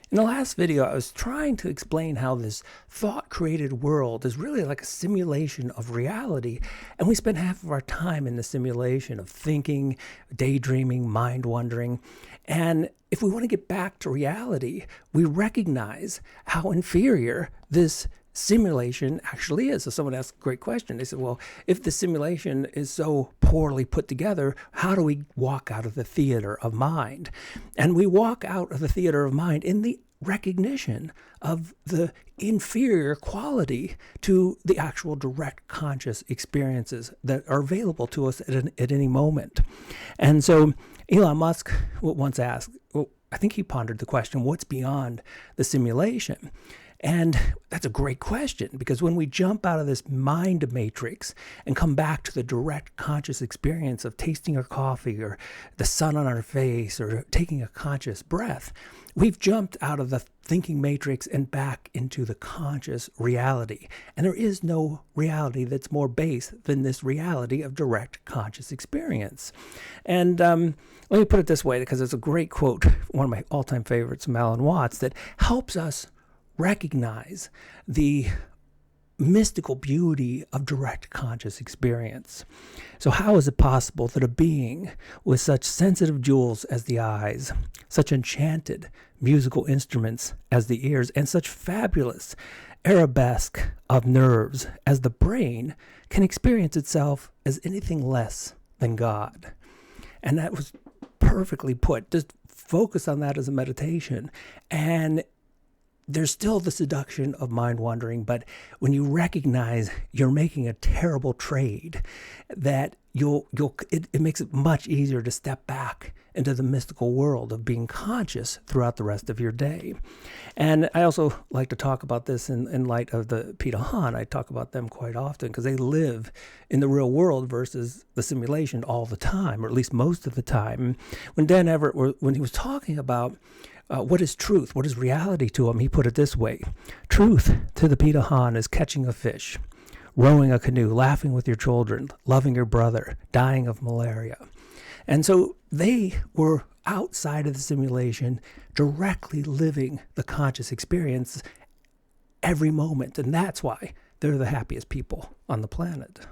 In the last video, I was trying to explain how this thought-created world is really like a simulation of reality, and we spend half of our time in the simulation of thinking, daydreaming, mind-wandering. And if we want to get back to reality, we recognize how inferior this simulation actually is. So someone asked a great question. They said, well, if the simulation is so poorly put together, how do we walk out of the theater of mind? And we walk out of the theater of mind in the recognition of the inferior quality to the actual direct conscious experiences that are available to us at any moment. And so Elon Musk once asked, well, I think he pondered the question, what's beyond the simulation? And that's a great question, because when we jump out of this mind matrix and come back to the direct conscious experience of tasting our coffee or the sun on our face or taking a conscious breath, we've jumped out of the thinking matrix and back into the conscious reality. And there is no reality that's more base than this reality of direct conscious experience. And let me put it this way, because it's a great quote, one of my all-time favorites from Alan Watts, that helps us recognize the mystical beauty of direct conscious experience. So how is it possible that a being with such sensitive jewels as the eyes, such enchanted musical instruments as the ears, and such fabulous arabesque of nerves as the brain can experience itself as anything less than God? And that was perfectly put. Just focus on that as a meditation, and there's still the seduction of mind wandering, but when you recognize you're making a terrible trade, that it makes it much easier to step back into the mystical world of being conscious throughout the rest of your day. And I also like to talk about this in light of the Ph.D. I talk about them quite often because they live in the real world versus the simulation all the time, or at least most of the time. When Dan Everett, when he was talking about what is truth? What is reality to him? He put it this way. Truth to the Ph.D. is catching a fish, rowing a canoe, laughing with your children, loving your brother, dying of malaria. And so they were outside of the simulation, directly living the conscious experience every moment. And that's why they're the happiest people on the planet.